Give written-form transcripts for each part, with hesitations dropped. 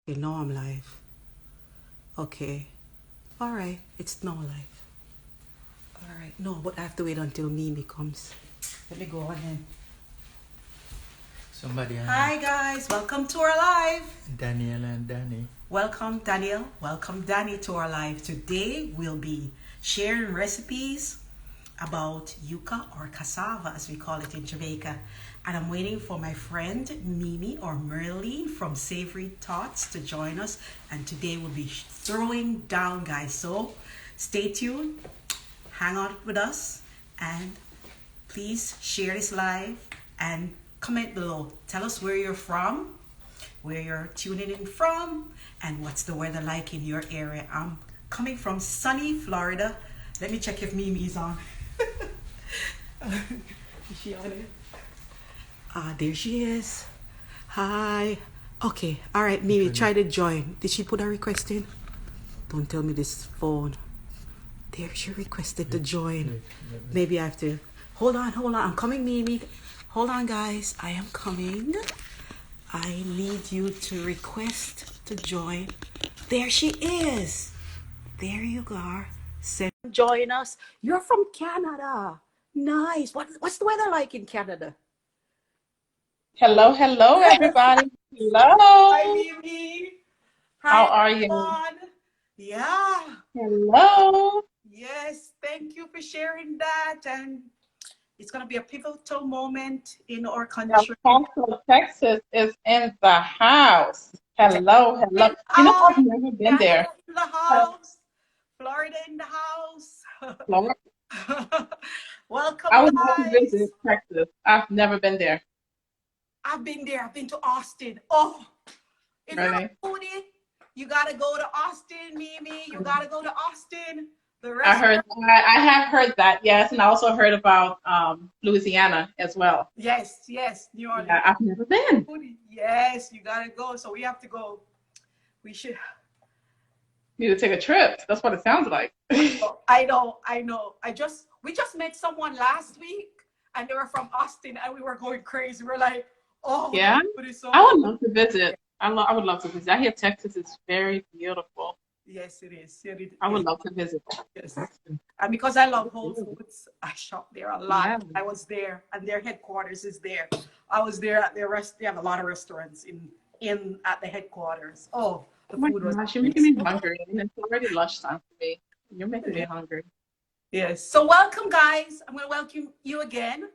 Okay, now I'm live. Okay. All right. It's now live. All right. No, but I have to wait until Mimi comes. Let me go on in. Somebody Hi, guys. Welcome to our live. Daniel and Danny. Welcome, Daniel. Welcome, Danny, to our live. Today, we'll be sharing recipes about yuca or cassava, as we call it in Jamaica. And I'm waiting for my friend Mimi or Merlene from Savory Thoughts to join us. And today we'll be throwing down, guys. So stay tuned, hang out with us, and please share this live and comment below. Tell us where you're from, where you're tuning in from, and what's the weather like in your area. I'm coming from sunny Florida. Let me check if Mimi's on. Is she on it? There she is. Hi. Okay, all right, Mimi, try to join. Did she put a request in? Don't tell me this phone. There, she requested to join. Maybe I have to. Hold on, hold on. I'm coming, Mimi. Hold on, guys. I am coming. I need you to request to join. There she is. There you are. Send join us. You're from Canada. Nice. What's the weather like in Canada? Hello, hello, everybody. Hi, Hello. Mimi. How Hi, are you? everyone. Yeah. Hello. Yes. Thank you for sharing that. And it's going to be a pivotal moment in our El country. Paso, Texas is in the house. Hello, hello. And You know, I've never been Canada there. in the Uh, house. Florida in the house. Florida. Welcome, I would love to guys. visit Texas. I've never been there. I've been there. I've been to Austin. Oh, if you're Really. a foodie, you gotta go to Austin, Mimi. You gotta go to Austin. The I heard, restaurant. I have heard that, yes, and I also heard about Louisiana as well. Yes, yes. New Yeah, Orleans I've never been. foodie. Yes, you gotta go. So we have to go. We should. Need to take a trip. That's what it sounds like. I know. I know. We just met someone last week, and they were from Austin, and we were going crazy. We're like, oh, the Yeah, food is I so would good. love to visit. I would love to visit. I hear Texas is very beautiful. Yes, it is. It I is. would love to visit Yes. Texas. And because I love Whole Foods, I shop there a lot. Yeah. I was there, and their headquarters is there. I was there at their rest. They have a lot of restaurants in at the headquarters. Oh, the Oh my food was gosh, you're making nice. me hungry. And it's already lunchtime for me. You're making me hungry. Yes. So welcome, guys. I'm going to welcome you again.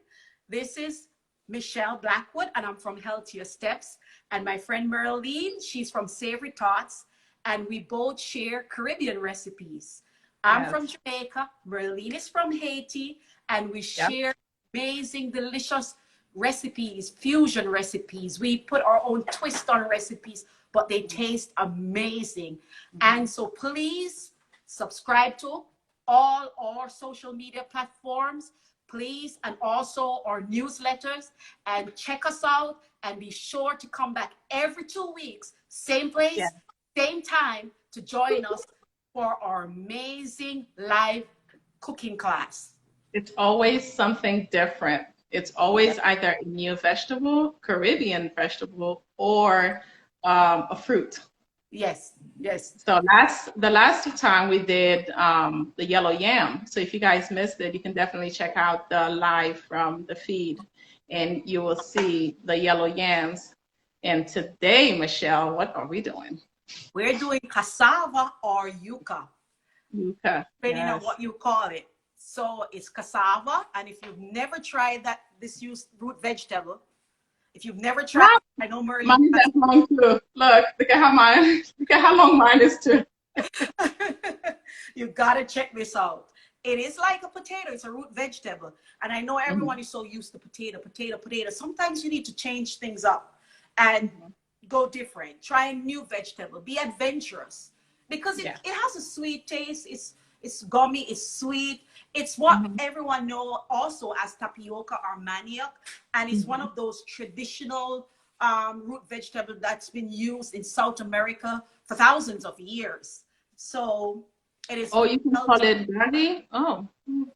This is Michelle Blackwood, and I'm from Healthier Steps. And my friend Merlene, she's from Savory Thoughts, and we both share Caribbean recipes. I'm from Yes. Jamaica, Merlene is from Haiti, and we Yeah. share amazing, delicious recipes, fusion recipes. We put our own twist on recipes, but they taste amazing. And so please subscribe to all our social media platforms, please, and also our newsletters, and check us out, and be sure to come back every 2 weeks, same Yeah. place, same time, to join us for our amazing live cooking class. It's always something different. It's Yeah. always either a new vegetable, Caribbean vegetable, or a fruit. Yes, yes. So the last time we did the yellow yam. So if you guys missed it, you can definitely check out the live from the feed, and you will see the yellow yams. And today, Michelle, what are we doing? We're doing cassava or yuca, Yuca. depending on Yes. what you call it. So it's cassava, and if you've never tried that this used root vegetable, if you've never tried, Ah, I know Merlin mine is has. that long too. Look at how mine, look at how long mine is too. You gotta check this out. It is like a potato, it's a root vegetable. And I know everyone Mhm. is so used to potato, potato, potato. Sometimes you need to change things up and go different. Try a new vegetable. Be adventurous. Because it, Yeah. it has a sweet taste. It's gummy, it's sweet. It's what Hmm. everyone know also as tapioca or manioc. And it's one Hmm. of those traditional root vegetable that's been used in South America for thousands of years. So it is Oh, you can call healthy. it daddy? Oh.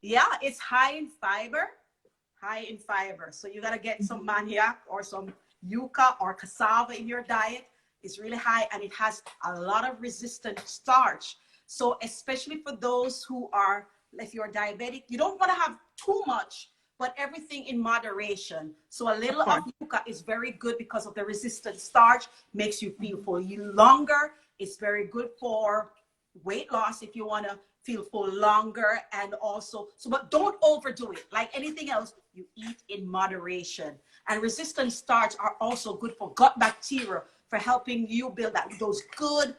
Yeah, it's high in fiber, high in fiber. So you gotta get some Mhm. manioc or some yuca or cassava in your diet. is really high, and it has a lot of resistant starch. So especially for those who are, if you're diabetic, you don't want to have too much, but everything in moderation. So a Of little of course. yuca is very good because of the resistant starch, makes you feel full longer. It's very good for weight loss if you want to feel full longer. And also, so, but don't overdo it. Like anything else, you eat in moderation. And resistant starch are also good for gut bacteria, for helping you build that, those good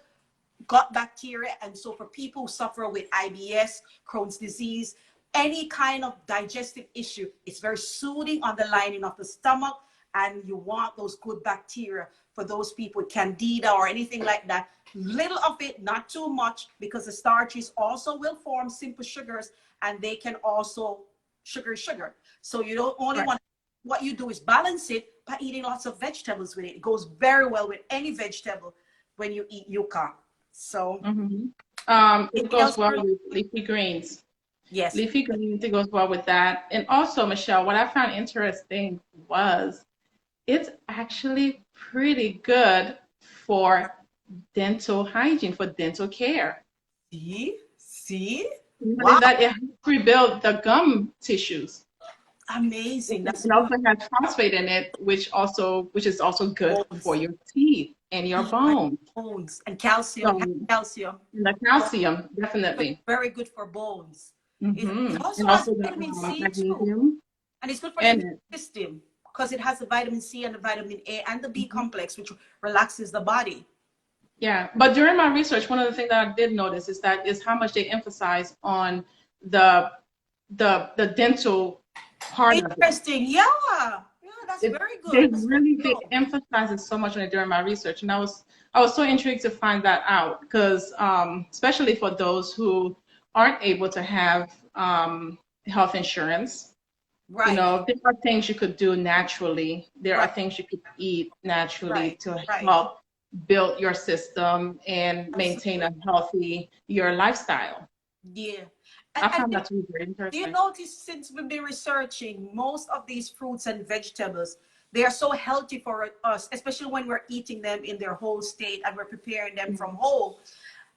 gut bacteria. And so for people who suffer with IBS, Crohn's disease, any kind of digestive issue, it's very soothing on the lining of the stomach. And you want those good bacteria for those people with candida or anything like that. Little of it, not too much, because the starches also will form simple sugars, and they can also sugar. So you don't only Right. want, what you do is balance it by eating lots of vegetables with it. It goes very well with any vegetable when you eat yuca. So It anything goes else, well Carla? with leafy greens. Yes. Leafy greens, it goes well with that. And also, Michelle, what I found interesting was it's actually pretty good for dental hygiene, for dental care. See? Not only Wow, that, it helps rebuild the gum tissues. amazing. That's It also has phosphate in it, which is also good for bones. your teeth and your Yeah, bones. bones and calcium. It has So calcium. the So calcium, it's definitely. very good for bones. It also And has also the vitamin C too. magnesium And it's good for the in immune it. system because it has the vitamin C and the vitamin A and the B Mhm. complex, which relaxes the body. Yeah, but during my research, one of the things that I did notice is how much they emphasize on the the dental part of it. Interesting. Yeah. Yeah, that's very They good. That's good really to they know. emphasize it so much on it during my research, and I was so intrigued to find that out because especially for those who aren't able to have health insurance, you Right. know, there are things you could do naturally. There are Right. things you could eat naturally Right. to Right. help build your system and maintain a Absolutely. healthy your lifestyle. Yeah. I And found that to be very do you interesting. notice, since we've been researching, most of these fruits and vegetables, they are so healthy for us, especially when we're eating them in their whole state and we're preparing them from whole.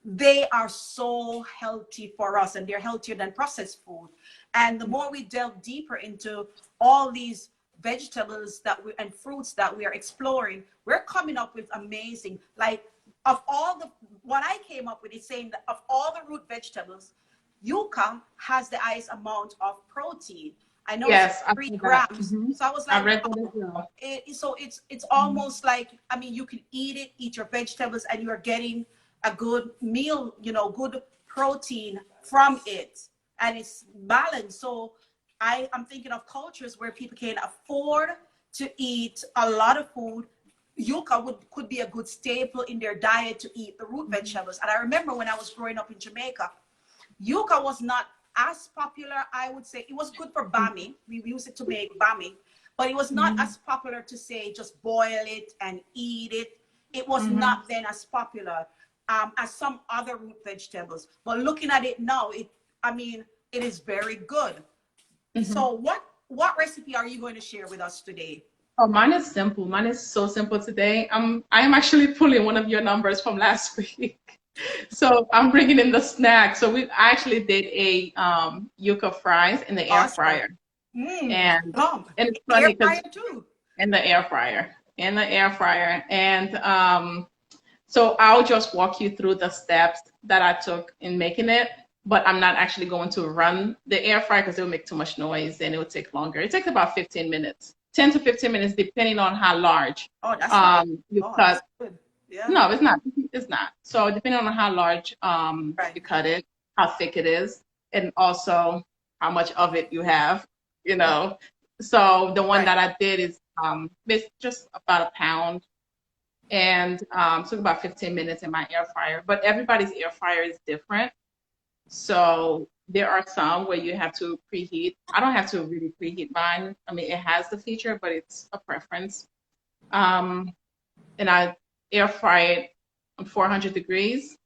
They are so healthy for us, and they're healthier than processed food. And the more we delve deeper into all these vegetables and fruits that we are exploring, we're coming up with amazing, like, of all the, what I came up with is saying that of all the root vegetables, yuca has the highest amount of protein. I know it's Yes, I three see that. grams. So I was I like, read that wow. as well. So it's almost like, I mean, you can eat it, eat your vegetables, and you are getting a good meal, good protein from it, and it's balanced. So I'm thinking of cultures where people can afford to eat a lot of food. Yuca could be a good staple in their diet to eat the root vegetables. And I remember when I was growing up in Jamaica, yuca was not as popular. I would say it was good for bami. We use it to make bami, but it was not Mhm. as popular to say just boil it and eat it. It was Mhm. not then as popular as some other root vegetables. But looking at it now, I mean, it is very good. Mhm. So what recipe are you going to share with us today? Oh, mine is simple. Mine is so simple today. I am actually pulling one of your numbers from last week. So I'm bringing in the snack. So I actually did a yuca fries in the air Awesome. fryer, Mm, and yum. it's Air funny fryer because too. in the air fryer, and so I'll just walk you through the steps that I took in making it, but I'm not actually going to run the air fryer because it will make too much noise and it will take longer. It takes about 15 minutes, 10 to 15 minutes, depending on how large Oh, that's not. you Oh, that's cut. good. Yeah. No, it's not. It's not. So depending on how large Right. you cut it, how thick it is, and also how much of it you have, you know. So the one Right. that I did is it's just about a pound and took about 15 minutes in my air fryer. But everybody's air fryer is different. So there are some where you have to preheat. I don't have to really preheat mine. I mean, it has the feature, but it's a preference. Um, and I air fry it on 400 degrees.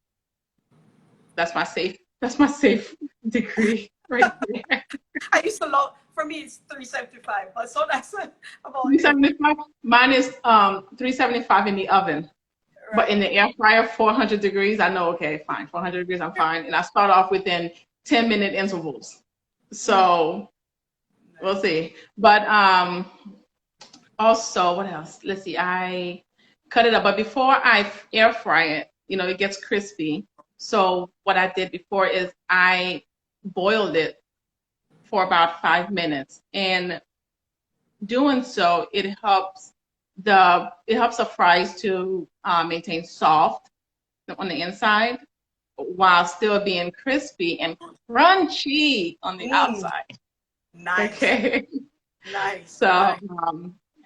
That's my safe degree right there. I used to love, for me, it's 375. So that's about it. 375. Mine is 375 in the oven. But Right. in the air fryer, 400 degrees, I know, okay, fine, 400 degrees, I'm fine. And I start off within 10-minute intervals. So we'll Nice. see. But also, what else? Let's see, I cut it up. But before I air fry it, it gets crispy. So what I did before is I boiled it for about 5 minutes. And doing so, it helps the fries to maintain soft on the inside while still being crispy and crunchy on the Mm, outside. nice. Okay. Nice. So, Nice.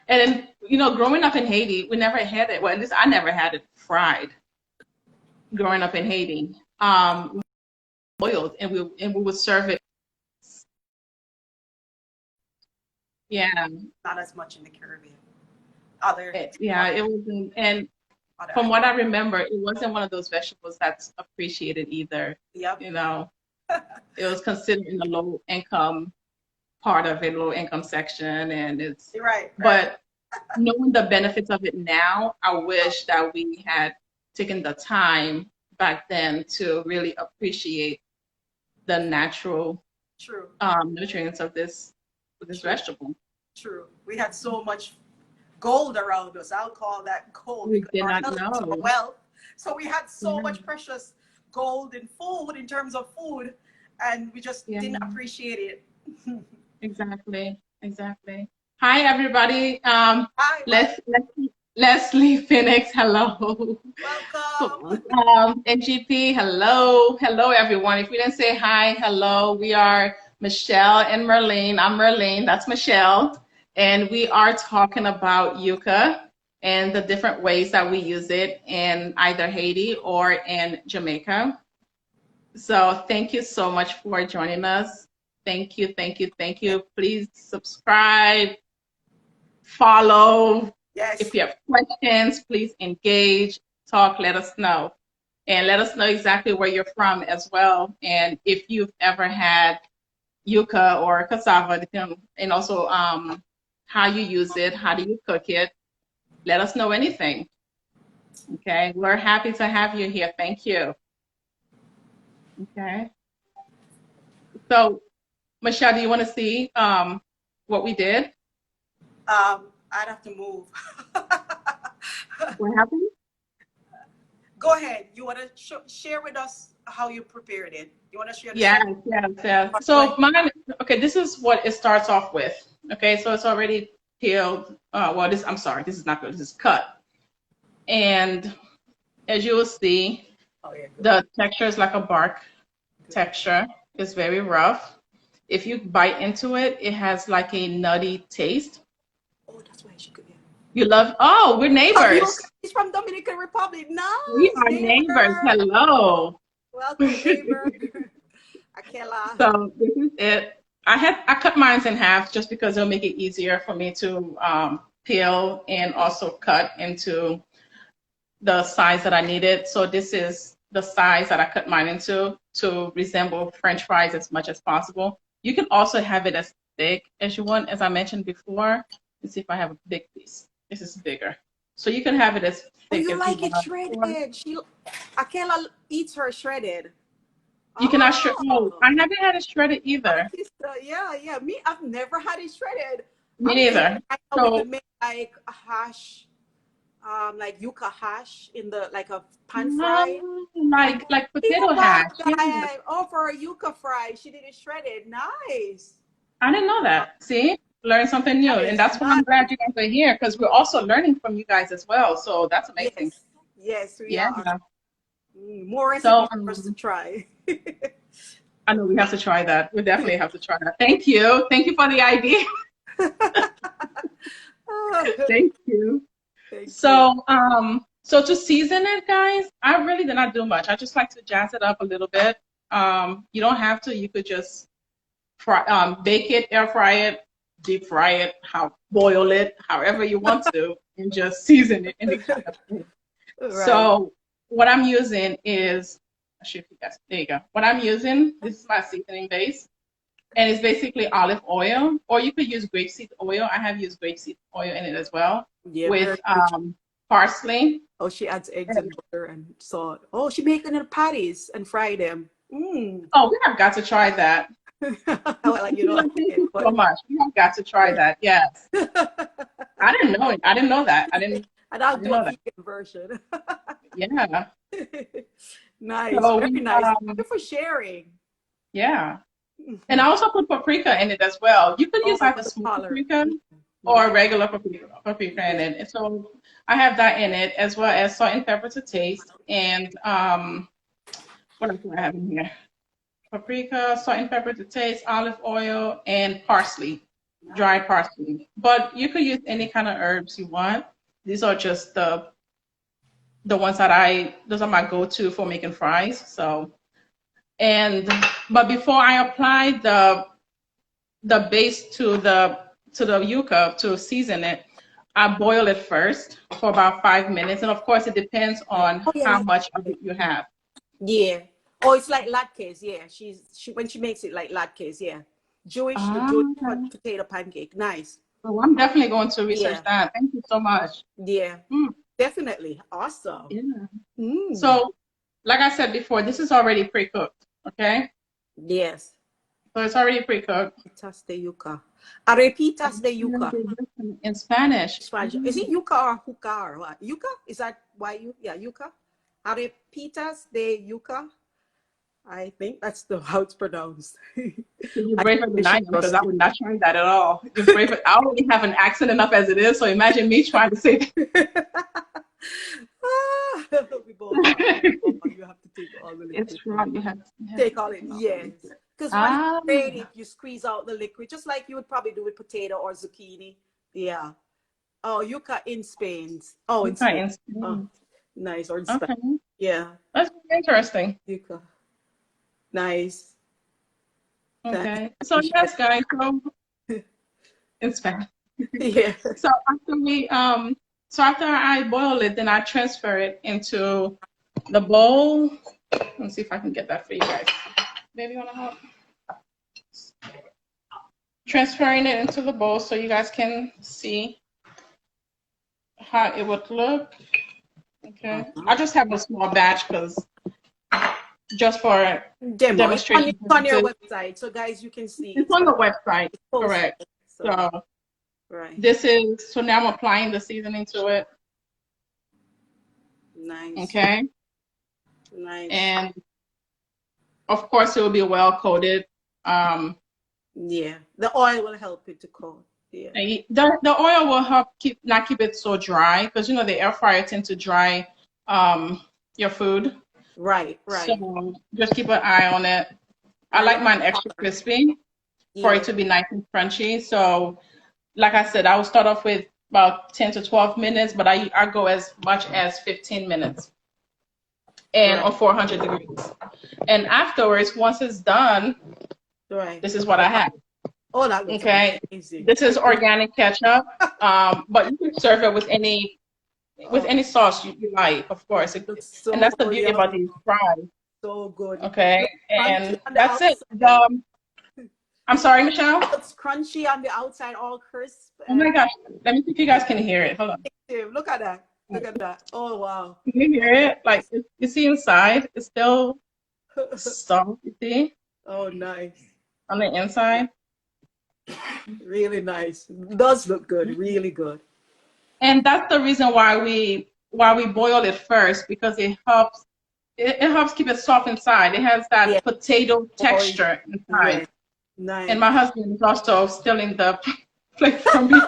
and then, growing up in Haiti, we never had it. Well, at least I never had it fried growing up in Haiti. Boiled, and we would serve it. Yeah, Not as much in the Caribbean. Other, yeah, other, it wasn't. And other from islands. what I remember, it wasn't one of those vegetables that's appreciated either. Yep. You know, it was considered in the low income part of it, low income section, and You're right. Right. but knowing the benefits of it now, I wish that we had taken the time back then to really appreciate the natural True. nutrients of this True. vegetable. True. We had so much gold around us. I'll call that gold We because did our not health is our know. wealth. So we had so Yeah, much precious gold in food in terms of food, and we just yeah, didn't appreciate it. exactly, exactly. Hi, everybody. Hi, Les, Les, Leslie Phoenix, hello. welcome. NGP, hello. Hello, everyone. If we didn't say hi, hello. We are Michelle and Merlene. I'm Merlene, that's Michelle. And we are talking about yuca and the different ways that we use it in either Haiti or in Jamaica. So thank you so much for joining us. Thank you, thank you, thank you. Please subscribe, follow. If Yes. you have questions, please engage, talk, let us know. And let us know exactly where you're from as well. And if you've ever had yuca or cassava, and also how you use it, how do you cook it, let us know anything. Okay, we're happy to have you here. Thank you. Okay. So, Michelle, do you want to see what we did? I'd have to move. What happened? Go ahead. You want to share with us how you prepared it? You want to share the Yes, step? yes, yes. So mine, okay, this is what it starts off with. Okay, so it's already peeled. Well, I'm sorry, this is not good. This is cut. And as you will see, Oh yeah, good. the texture is like a bark texture. It's very rough. If you bite into it, it has like a nutty taste. Oh, that's why she could. Yeah. We're Oh, you neighbors. he's from Dominican Republic. We Nice are neighbors. neighbor. Hello. Welcome, neighbor. Akela. So this is it. I cut mine in half just because it'll make it easier for me to peel and also cut into the size that I needed. So this is the size that I cut mine into to resemble French fries as much as possible. You can also have it as thick as you want, as I mentioned before. Let's see if I have a big piece. This is bigger. So you can have it as Oh, thick you as you like it want. Or shredded? Akela eats her shredded. you can actually, oh, Oh, I haven't had it shredded either. yeah, yeah. Me, I've never had it shredded. Me I'm thinking neither. I know we So could make like a hash, like yuca hash in the like a pan fry. I like think potato about hash. Yeah. that. Oh, for a yuca fry, she did it shredded. Nice. I didn't know that. See, learn something new, and Nice, that's why I'm nice. glad you guys are here because we're also learning from you guys as well. So that's amazing. Yes, yes, we Yeah. are. More So recipes for us to try. I know we have to try that. We definitely have to try that. Thank you. Thank you for the idea. Thank you. Thank you. So to season it, guys, I really did not do much. I just like to jazz it up a little bit. You don't have to. You could just bake it, air fry it, deep fry it, boil it, however you want to, and just season it any kind of way. Right. So what I'm using is, there you go. What I'm using, this is my seasoning base, and it's basically olive oil, or you could use grapeseed oil. I have used grapeseed oil in it as well, Yeah, with very rich. parsley. Oh, she adds eggs and butter and salt. Oh, she making the patties and fry them. Mm. Oh, we have got to try that. Well, you know, Thank okay, you so but much. We have got to try that. Yes. I didn't know it. I didn't know that. and I I'll didn't do a know that. vegan version. Yeah. Nice, So very we nice. Thank you for sharing. yeah. And I also put paprika in it as well. You could Oh, use like a the smoked color. paprika or a Right. regular paprika in it. And so I have that in it, as well as salt and pepper to taste. And what else do I have in here? Paprika, salt and pepper to taste, olive oil, and parsley, dried parsley. But you could use any kind of herbs you want. These are just the ones that those are my go-to for making fries. So, but before I apply the base to the yuca to season it, I boil it first for about 5 minutes. And of course, it depends on Oh yeah, how much of it you have. yeah. Oh, it's like latkes. Yeah, she when she makes it like latkes. Yeah, Jewish Ah, potato pancake. Nice. so I'm definitely going to research Yeah, that. Thank you so much. yeah. Mm, Definitely awesome. yeah. Mm. So, like I said before, this is already pre-cooked. Okay, Yes. so it's already pre-cooked. Arepitas de yuca. Arepitas de yuca. In Spanish. Spanish. Is it yuca or juca or what? Yuca? Is that why you? Yeah, yuca. Arepitas de yuca. I think that's how it's pronounced. You're I braver than I am because I rusty. would not try that at all. You're braver. I already have an accent enough as it is, so imagine me trying to say We both are. that. You have to take all the liquid. It's wrong. You have Take to all it. take all the Yes. liquid. Because once Ah, you grate it, you squeeze out the liquid, just like you would probably do with potato or zucchini. Yeah. Oh, yuca in Spain. Oh, in Spain. okay. Oh, nice. Or in Spain. Okay, Yeah. that's really interesting. Yuca. Nice. Thanks. Okay, so yes, guys. So in Spanish. Yeah. So after I boil it, then I transfer it into the bowl. Let's see if I can get that for you guys. Baby, wanna help? Transferring it into the bowl so you guys can see how it would look. Okay, I just have a small batch because just for Demo. It's demonstration on your purposes. website. So, guys, you can see It's on the website, posted. correct. So, So right. so now I'm applying the seasoning to it. Nice. Okay, Nice. and of course it will be well coated. Yeah. The oil will help it to coat. Yeah. The oil will help not keep it so dry because you know the air fryer tends to dry your food. Right. Right. So just keep an eye on it. I And like mine extra crispy for yeah. it to be nice and crunchy. So like I said, I will start off with about 10 to 12 minutes, but I go as much as 15 minutes and Right. on 400 degrees. And afterwards, once it's done, Right. this is what I have. Oh, that looks Okay. amazing. This is organic ketchup, but you can serve it with any sauce you like, of course. Looks so And that's the beauty about yummy. these fries. So good. Okay. Looks crunchy And on the that's it. outside. I'm sorry, Michelle. It's crunchy on the outside, all crisp. Oh my gosh. Let me see if you guys can hear it. Hold on. Look at that. Look at that. Oh, wow. Can you hear it? Like, you see inside, it's still soft, you see, Oh, nice. on the inside. Really nice. It does look good. Really good. And that's the reason why we boil it first, because it helps keep it soft inside. It has that Yeah. potato texture inside. Yeah. Nice. And my husband is also stealing the plate from me.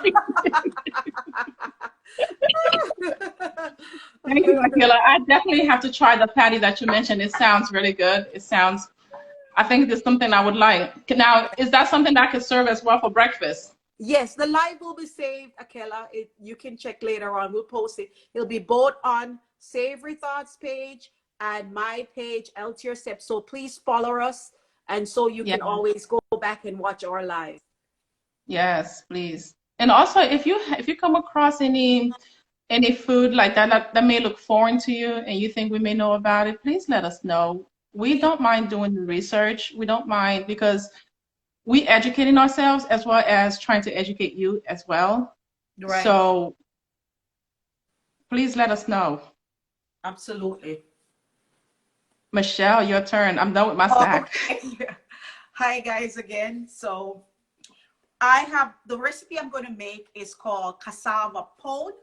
Thank you, Akila. I definitely have to try the patty that you mentioned. It sounds really good. I think it's something I would like. Now, is that something that I could serve as well for breakfast? Yes, the live will be saved, Akela. You can check later on. We'll post it. It'll be both on Savory Thoughts page and my page, Altier Step. So please follow us, and so you can always go back and watch our live. Yes, please. And also, if you come across any food like that may look foreign to you and you think we may know about it, please let us know. We don't mind doing the research. We don't mind because we educating ourselves as well as trying to educate you as well. Right. So please let us know. Absolutely. Michelle, your turn. I'm done with my snack. Okay. Hi guys again. So I have the recipe I'm going to make is called Cassava Pone,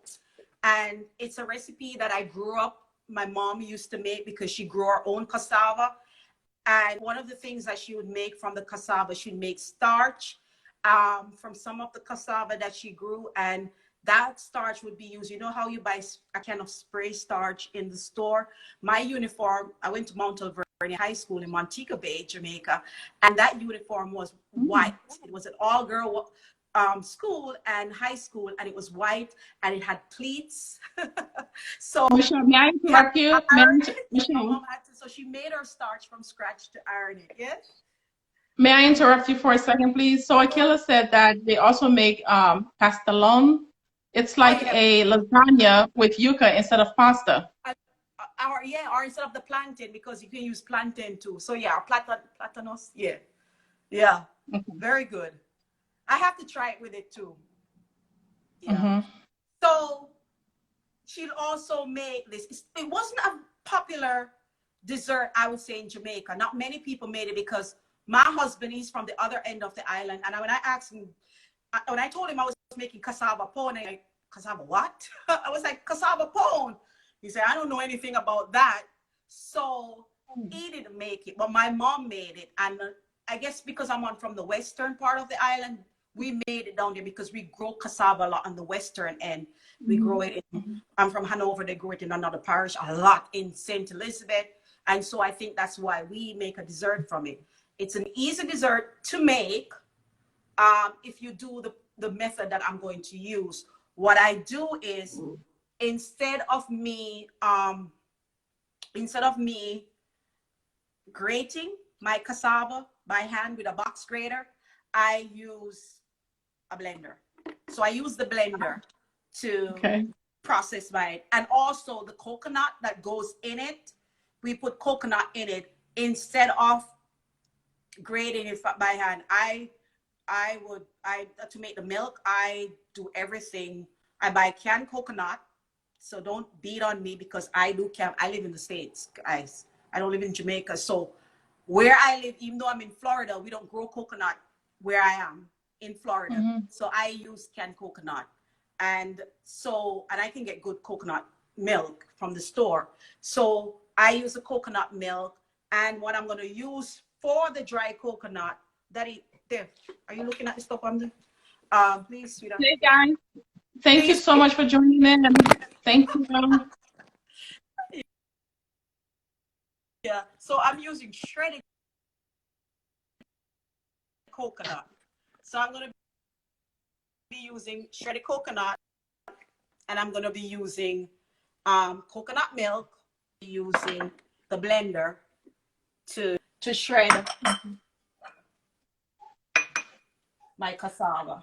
and it's a recipe that I grew up. My mom used to make because she grew her own cassava, and one of the things that she would make from the cassava, she'd make starch from some of the cassava that she grew, and that starch would be used. You know how you buy a can of spray starch in the store? My uniform, I went to Mount Alvernia High School in Montego Bay, Jamaica, and that uniform was white. It was an all-girl school and high school, and it was white, and it had pleats. So Michelle, may I we had interrupt you? to iron it. My Michelle, mom had to, so she made her starch from scratch to iron it. Yes. may I interrupt you for a second, please? So Akila said that they also make pastelón. It's Oh like yeah. a lasagna with yuca instead of pasta. Or yeah, or instead of the plantain, because you can use plantain too. So yeah, platanos. Yeah, yeah, very good. I have to try it with it too. Yeah. Mm-hmm. So she'll also make this. It wasn't a popular dessert, I would say, in Jamaica. Not many people made it because my husband is from the other end of the island, and when I asked him, when I told him I was making cassava pone, like, cassava what? I was like, cassava pone. He said, I don't know anything about that. So he didn't make it, but my mom made it. And I guess because I'm on from the western part of the island, we made it down there because we grow cassava a lot on the western end. We grow it in, I'm from Hanover, they grow it in another parish a lot in St. Elizabeth. And so I think that's why we make a dessert from it. It's an easy dessert to make if you do the method that I'm going to use. What I do is instead of me grating my cassava by hand with a box grater, I use a blender. So I use the blender to process mine. And also the coconut that goes in it, we put coconut in it instead of grating it by hand. I to make the milk, I do everything. I buy canned coconut. So don't beat on me because I live in the States, guys. I don't live in Jamaica. So where I live, even though I'm in Florida, we don't grow coconut where I am in Florida. So I use canned coconut. And I can get good coconut milk from the store. So I use the coconut milk. And what I'm going to use for the dry coconut, there. Are you looking at the stuff on the, please, sweetheart. Hey guys, thank you Please. so much for joining in. Thank you. Yeah. So I'm using shredded coconut. So I'm going to be using shredded coconut, and I'm going to be using coconut milk, using the blender to shred my cassava.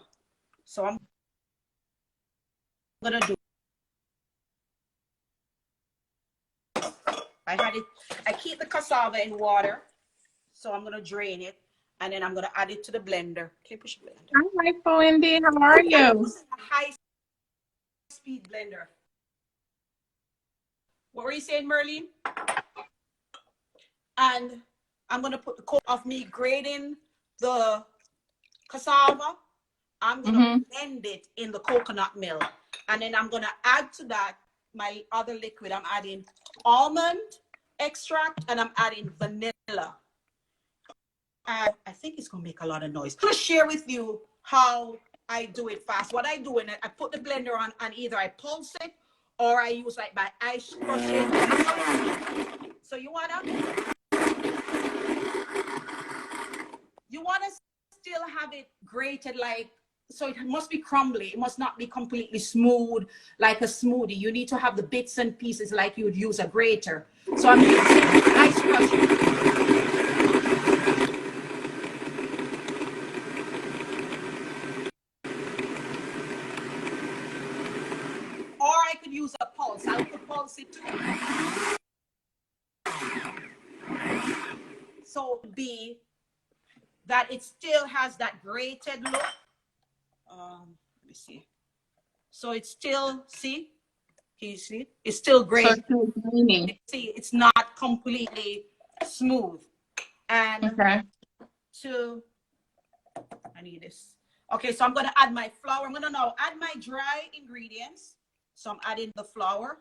So I'm going to do, I keep the cassava in water. So I'm going to drain it, and then I'm going to add it to the blender. Can you push the blender? Hi, Wendy. How are you? A high-speed blender. What were you saying, Merlene? And I'm going to put the coat of me grating the cassava. I'm going to blend it in the coconut milk. And then I'm going to add to that my other liquid. I'm adding almond extract, and I'm adding vanilla. And I think it's going to make a lot of noise. I'm going to share with you how I do it fast. What I do, I put the blender on, and either I pulse it or I use like my ice crushing. So you want to still have it grated, like, so it must be crumbly. It must not be completely smooth like a smoothie. You need to have the bits and pieces like you would use a grater. So I'm using ice crushing. Or I could use a pulse. I could pulse it too. So it would be that it still has that grated look. Let me see. So it's still, see, Can you see? It's still So gray. it's still grainy. See, it's not completely smooth. And Okay. to, I need this. Okay, so I'm gonna add my flour. I'm gonna now add my dry ingredients. So I'm adding the flour.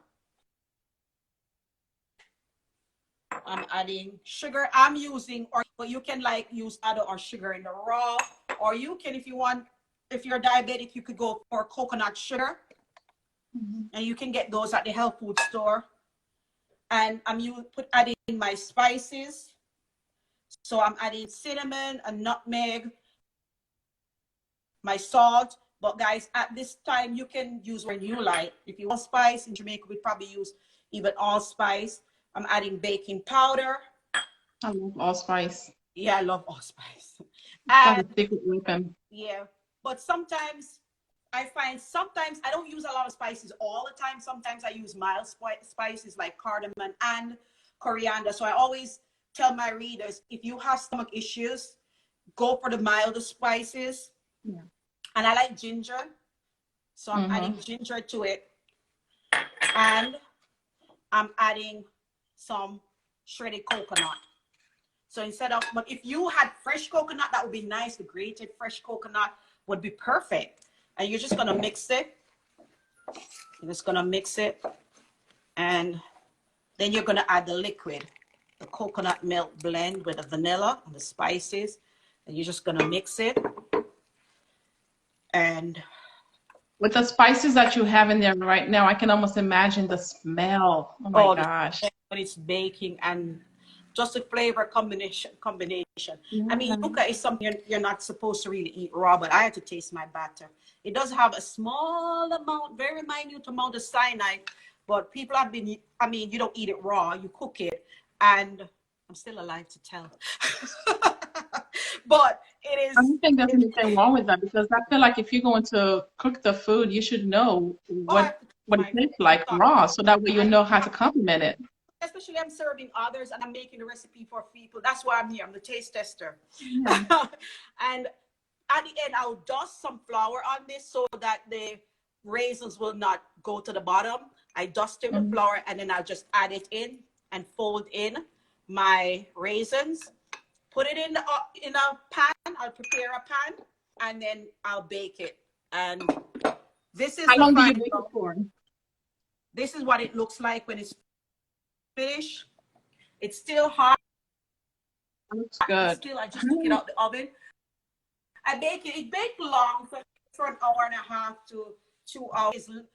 I'm adding sugar. I'm using, or but you can like use other or sugar in the raw, or you can, if you want, if you're diabetic, you could go for coconut sugar, and you can get those at the health food store. And I'm adding my spices. So I'm adding cinnamon, a nutmeg, my salt. But guys, at this time, you can use when you like. If you want spice in Jamaica, we probably use even allspice. I'm adding baking powder. I love allspice. Yeah, I love allspice. It's like a And secret weapon. yeah, but sometimes I find sometimes I don't use a lot of spices all the time. Sometimes I use mild spices like cardamom and coriander. So I always tell my readers, if you have stomach issues, go for the milder spices. Yeah. And I like ginger, so I'm adding ginger to it, and I'm adding some shredded coconut. So instead of, but if you had fresh coconut, that would be nice. The grated fresh coconut would be perfect. And you're just gonna mix it. You're just gonna mix it, and then you're gonna add the liquid, the coconut milk blend with the vanilla and the spices, and you're just gonna mix it. And with the spices that you have in there right now, I can almost imagine the smell. Oh my gosh. When it's baking and just a flavor combination. Yeah. I mean, yuca is something you're not supposed to really eat raw, but I had to taste my batter. It does have a small amount, very minute amount of cyanide, but people have been, I mean, you don't eat it raw, you cook it, and I'm still alive to tell. But it is. I don't think there's anything wrong with that, because I feel like if you're going to cook the food, you should know what it tastes like raw, so that way you know how to complement it. Especially I'm serving others and I'm making a recipe for people. That's why I'm here. I'm the taste tester. Yeah. And at the end, I'll dust some flour on this so that the raisins will not go to the bottom. I dust it with flour, and then I'll just add it in and fold in my raisins. Put it in a pan. I'll prepare a pan, and then I'll bake it. And this is how long do you bake it for? This is what it looks like when it's finished. It's still hot. Looks good. Still, I just took it out the oven. I bake it. It baked long for an hour and a half to 2 hours. And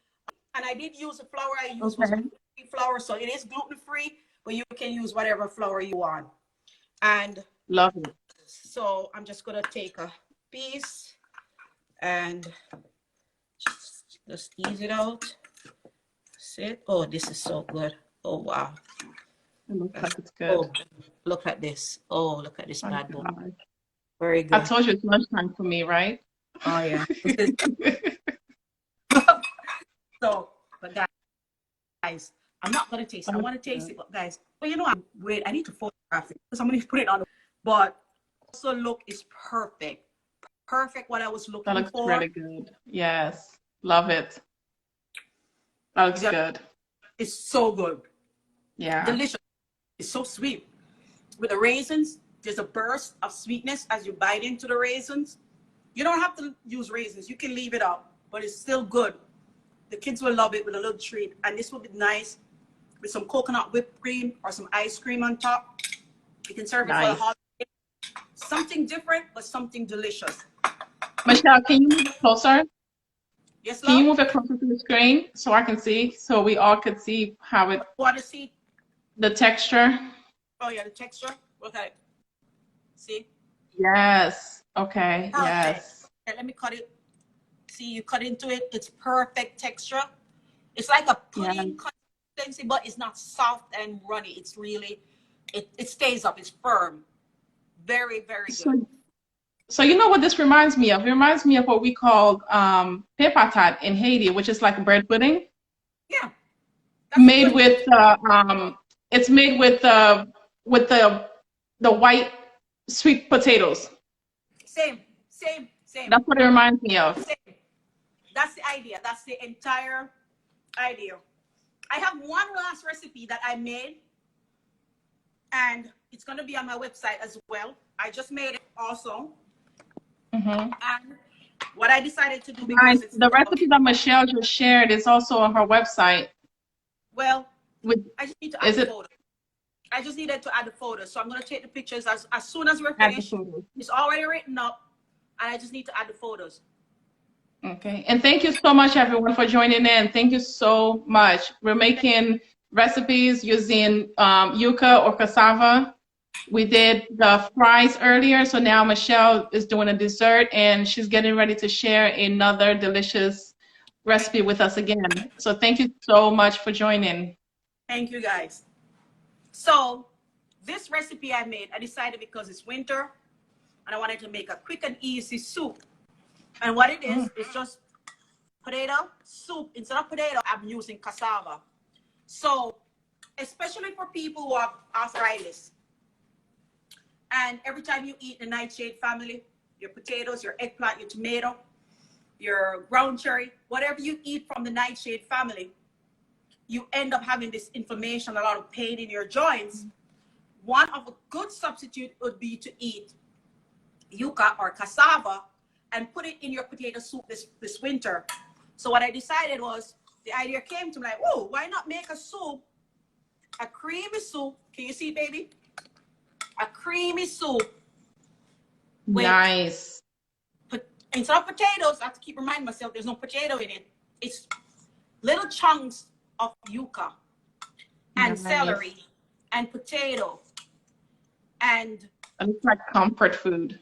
I did use the flour I used was gluten-free flour, so it is gluten free, but you can use whatever flour you want. And love it. So I'm just gonna take a piece and just ease it out. See? Oh, this is so good. Oh wow. It looks like it's good. Oh, look at this. Oh, look at this bad boy. Very good. I told you it's lunchtime for me, right? Oh yeah. So, but guys, I'm not gonna taste it. I want to taste it, but guys, well, you know, I need to photograph it because I'm gonna put it on. But also, look, it's perfect. Perfect. What I was looking for. That looks really good. Yes, love it. That looks good. It's so good. Yeah. Delicious. It's so sweet. With the raisins, there's a burst of sweetness as you bite into the raisins. You don't have to use raisins. You can leave it out, but it's still good. The kids will love it with a little treat. And this will be nice with some coconut whipped cream or some ice cream on top. You can serve it for the holiday. Something different, but something delicious. Michelle, can you move it closer? Yes, love? Can you move it closer to the screen so I can see, so we all could see how it... Want to see? The texture? Oh, yeah, the texture. Okay. See? Yes. Okay. Perfect. Yes. Okay, let me cut it. See, you cut into it. It's perfect texture. It's like a pudding consistency, but it's not soft and runny. It's really, it stays up. It's firm. Very, very good. So you know what this reminds me of? It reminds me of what we call papatat in Haiti, which is like bread pudding. Yeah. Made with it's made with the white sweet potatoes. Same. That's what it reminds me of. Same. That's the idea. That's the entire idea. I have one last recipe that I made, and it's going to be on my website as well. I just made it also. And what I decided to do, Guys, because it's the recipe that Michelle just shared is also on her website. well, With, I just need to add is the it? photo. I just needed to add the photos. So I'm going to take the pictures as soon as we're Add the finished. photos. It's already written up, and I just need to add the photos. Okay, and thank you so much, everyone, for joining in. Thank you so much. We're making recipes using yuca or cassava. We did the fries earlier, so now Michelle is doing a dessert, and she's getting ready to share another delicious recipe with us again. So thank you so much for joining. Thank you, guys. So this recipe I made, I decided because it's winter, and I wanted to make a quick and easy soup. And what it is just potato soup. Instead of potato, I'm using cassava. So, especially for people who have arthritis, and every time you eat the nightshade family, your potatoes, your eggplant, your tomato, your ground cherry, whatever you eat from the nightshade family, you end up having this inflammation, a lot of pain in your joints. One of a good substitute would be to eat yuca or cassava and put it in your potato soup this winter. So what I decided was, the idea came to me like, oh, why not make a soup, a creamy soup? Can you see, baby? A creamy soup. Nice. Instead of potatoes, I have to keep reminding myself there's no potato in it. It's little chunks of yuca and celery and potato, and it's like comfort food.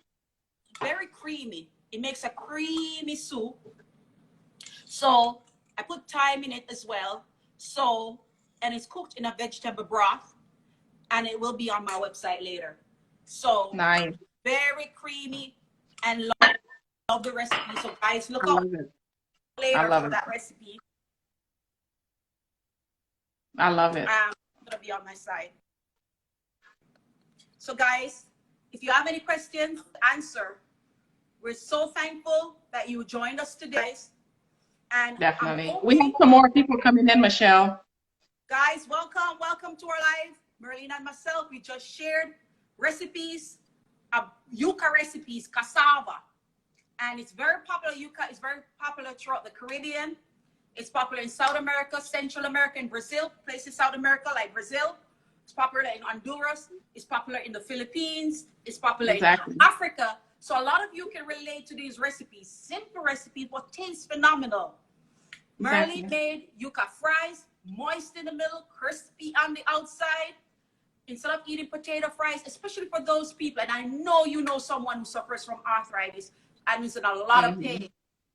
very creamy. It makes a creamy soup. So I put thyme in it as well. So, and it's cooked in a vegetable broth, and it will be on my website later. So nice. Very creamy, and love the recipe. So guys, look out later for that recipe. I love it. It's gonna be on my site. So guys, if you have any questions, answer. We're so thankful that you joined us today. And definitely, we have some more people coming in, Michelle. Guys, welcome to our live. Merlene and myself, we just shared recipes, yuca recipes, cassava. And it's very popular. Yuca is very popular throughout the Caribbean. It's popular in South America, Central America, and Brazil, places in South America like Brazil. It's popular in Honduras. It's popular in the Philippines. It's popular in Africa. So a lot of you can relate to these recipes. Simple recipes, but taste phenomenal. Merlene made yuca fries, moist in the middle, crispy on the outside. Instead of eating potato fries, especially for those people, and I know you know someone who suffers from arthritis and is in a lot of pain,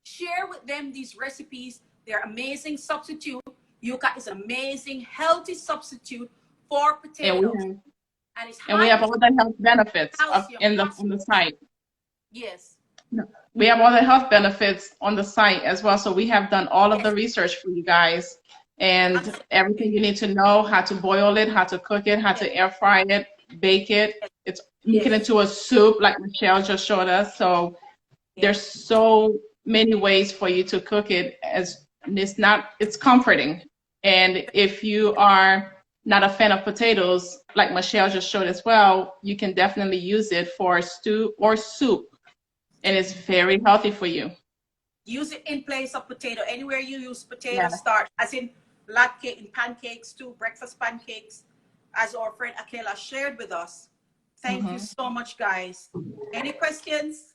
share with them these recipes. They're amazing substitute. Yuca is an amazing, healthy substitute for potatoes. And we have all the health benefits on the site. Yes. We have all the health benefits on the site as well. So we have done all of the research for you guys, and everything you need to know, how to boil it, how to cook it, how to air fry it, bake it. It's make it into a soup like Michelle just showed us. So there's so many ways for you to cook it, as it's comforting. And if you are not a fan of potatoes, like Michelle just showed as well, you can definitely use it for stew or soup. And it's very healthy for you. Use it in place of potato. Anywhere you use potato starch, as in latke, in pancakes too, breakfast pancakes, as our friend Akela shared with us. Thank you so much, guys. Any questions?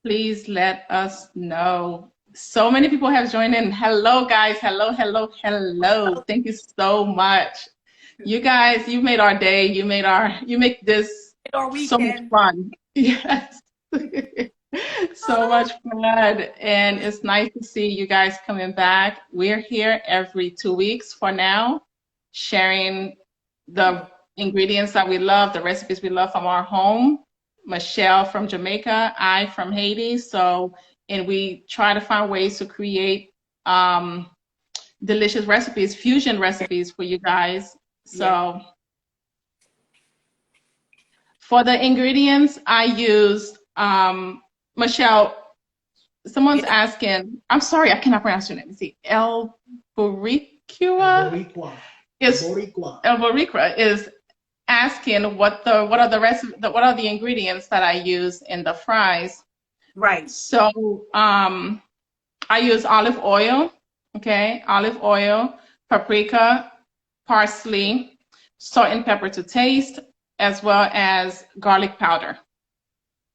Please let us know. So many people have joined in. Hello, guys. Hello. Thank you so much. You guys, you made our day. You make this so much fun. Yes. So much fun. And it's nice to see you guys coming back. We're here every 2 weeks for now, sharing the ingredients that we love, the recipes we love from our home. Michelle from Jamaica, I from Haiti. And we try to find ways to create delicious recipes, fusion recipes for you guys. So for the ingredients, I used, Michelle, someone's asking, I'm sorry, I cannot pronounce your name. El burrito? Boricua is Boricua is asking what are the rest what are the ingredients that I use in the fries. Right. So I use olive oil, okay, olive oil, paprika, parsley, salt and pepper to taste, as well as garlic powder,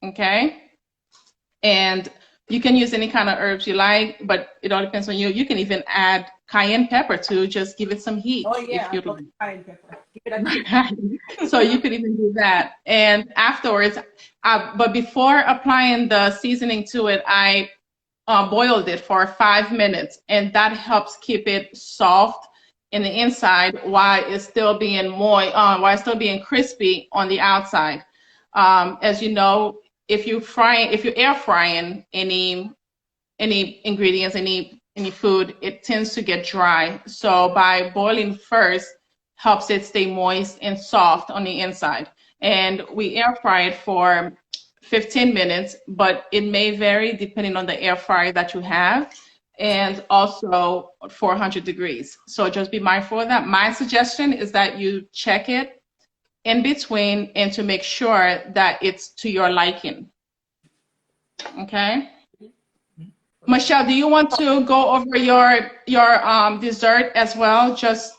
okay? And you can use any kind of herbs you like, but it all depends on you. You can even add cayenne pepper to just give it some heat. Oh yeah, if you I love like. cayenne pepper. Give it a kick. So you could even do that. And afterwards, but before applying the seasoning to it, I boiled it for 5 minutes, and that helps keep it soft in the inside while it's still being moist, while it's still being crispy on the outside. As you know, if you're air frying any ingredients, any food, it tends to get dry. So by boiling first helps it stay moist and soft on the inside. And we air fry it for 15 minutes, but it may vary depending on the air fryer that you have, and also 400 degrees. So just be mindful of that. My suggestion is that you check it in between and to make sure that it's to your liking. Okay? Michelle, do you want to go over your dessert as well? Just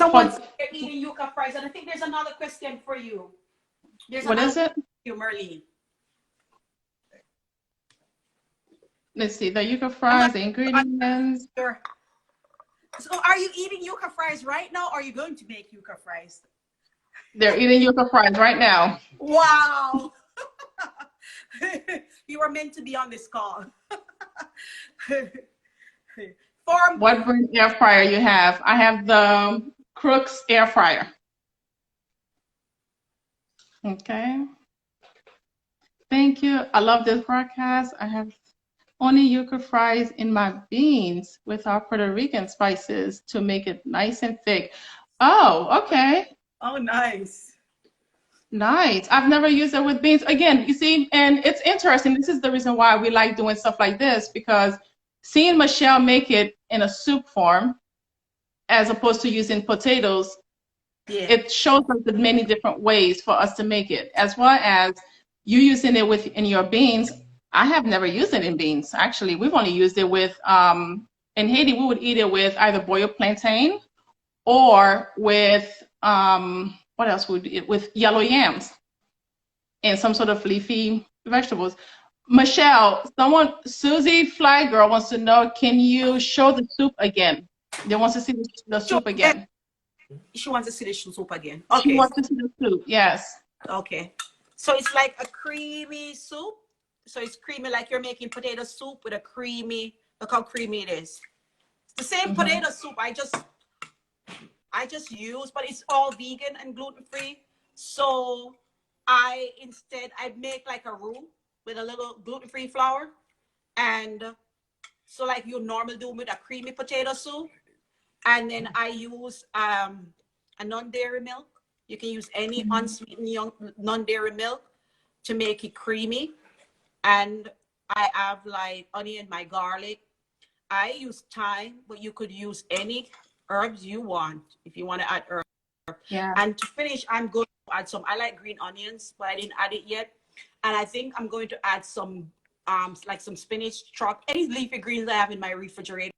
Someone's eating yuca fries, and I think there's another question for you. What is it? You, Merlene. Let's see, the yuca fries, the ingredients. So are you eating yuca fries right now, or are you going to make yuca fries? They're eating yuca fries right now. Wow. You were meant to be on this call. What brand air fryer you have? I have the Crooks air fryer. Okay. Thank you. I love this broadcast. I have only yuca fries in my beans with our Puerto Rican spices to make it nice and thick. Oh, okay. Oh, nice. Nice. I've never used it with beans. Again, you see, and it's interesting. This is the reason why we like doing stuff like this, because seeing Michelle make it in a soup form as opposed to using potatoes, it shows us the many different ways for us to make it, as well as you using it in your beans. I have never used it in beans. Actually, we've only used it with, in Haiti, we would eat it with either boiled plantain or with, what else would it, with yellow yams and some sort of leafy vegetables. Michelle, Susie Fly Girl wants to know, can you show the soup again? They want to see the soup again. She wants to see the soup again. Okay. She wants to see the soup, yes. Okay. So it's like a creamy soup. So it's creamy like you're making potato soup with a creamy, look how creamy it is. It's the same potato soup I just use, but it's all vegan and gluten-free. So I make like a roux with a little gluten-free flour. And so like you normally do with a creamy potato soup. And then I use a non-dairy milk. You can use any unsweetened non-dairy milk to make it creamy. And I have like onion, my garlic. I use thyme, but you could use any herbs you want if you want to add herbs. Yeah. And to finish, I'm going to add some. I like green onions, but I didn't add it yet. And I think I'm going to add some like some spinach, chop, any leafy greens I have in my refrigerator.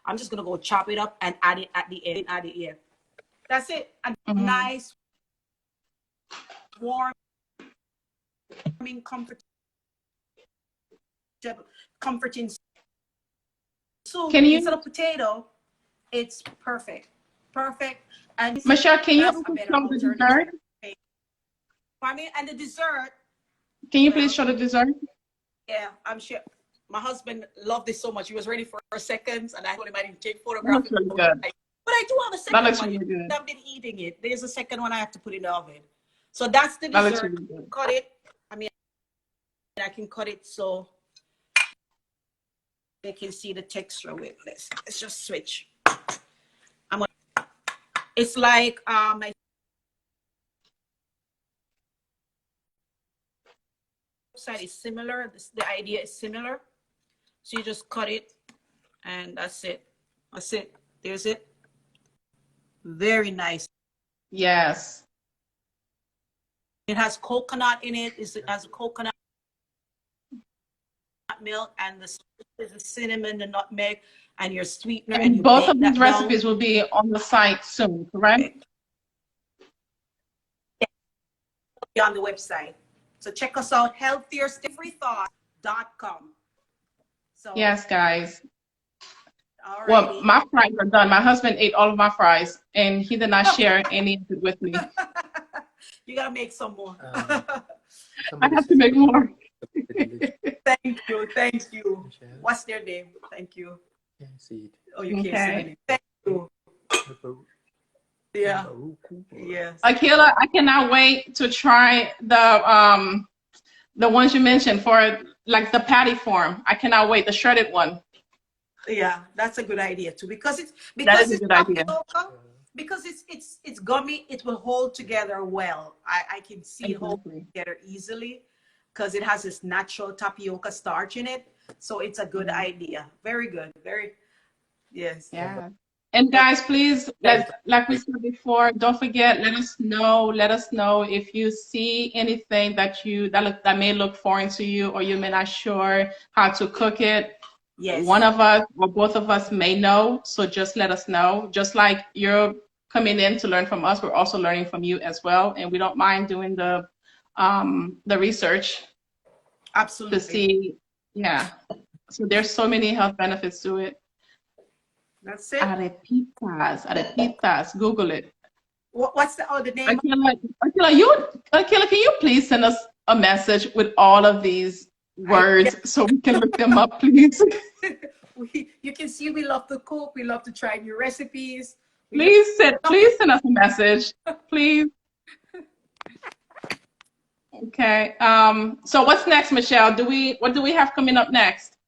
I'm just gonna go chop it up and add it at the end. Add it here. That's it. A nice, warming, comforting soup. Can you, instead of potato, it's perfect. Perfect. And Michelle, can you show the dessert? And the dessert. Can you please show the dessert? Yeah, I'm sure. My husband loved this so much. He was ready for seconds, and I told him I didn't take photographs. Really good. But I do have a second one. Really good. I've been eating it. There's a second one I have to put in the oven. So that's the dessert. Really cut it. I mean, I can cut it so they can see the texture with this. Let's just switch. It's like my side is similar. The idea is similar. So you just cut it, and that's it. That's it. There's it. Very nice. Yes. It has coconut in it. It has a coconut milk, and the cinnamon, the nutmeg, and your sweetener, and And you both bake of these that down. recipes will be on the site soon, correct? On the website. So check us out, healthierstiffreethoughts.com. So Yes, guys. Well, alrighty. my fries are done. My husband ate all of my fries, and he did not share any of it with me. You gotta make some more. I have to make more. Thank you, thank you. What's their name? Thank you. Oh, you can't say it. Thank you. Yeah. Yes. Akila, I cannot wait to try the ones you mentioned for like the patty form. I cannot wait, the shredded one. Yeah, that's a good idea too, because it's idea. tapioca, because it's gummy. It will hold together well. I can see it hold together easily because it has this natural tapioca starch in it. So it's a good idea. Very good. Very yes. Yeah. And guys, please, like we said before, don't forget, let us know if you see anything that that may look foreign to you, or you may not sure how to cook it. Yes. One of us or both of us may know, so just let us know. Just like you're coming in to learn from us, we're also learning from you as well, and we don't mind doing the research. Absolutely. To see, yeah. So there's so many health benefits to it. That's it. Arepitas. Google it. What's the name? Akila, can you please send us a message with all of these words so we can look them up, please? You can see we love to cook. We love to try new recipes. Please send us a message, please. Okay. So what's next, Michelle? What do we have coming up next?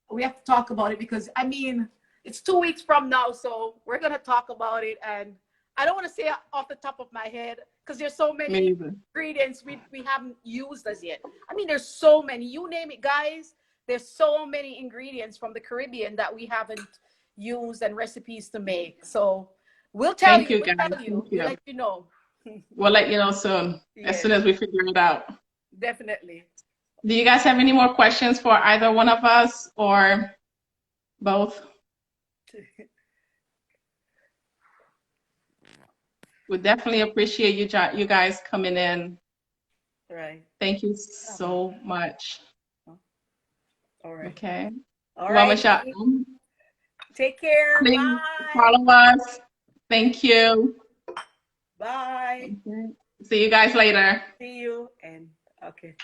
We have to talk about it because I mean it's 2 weeks from now, so we're gonna talk about it. And I don't want to say off the top of my head because there's so many ingredients we haven't used as yet. I mean, there's so many. You name it, guys. There's so many ingredients from the Caribbean that we haven't used and recipes to make. So we'll tell you. We'll tell you. We'll let you know. We'll let you know soon, as soon as we figure it out. Definitely. Do you guys have any more questions for either one of us or both? We definitely appreciate you guys coming in. Right. Thank you so much. All right. Okay. All right. Michelle, take care. please Bye. follow us. Thank you. Bye. Okay. See you guys later. See you. And okay.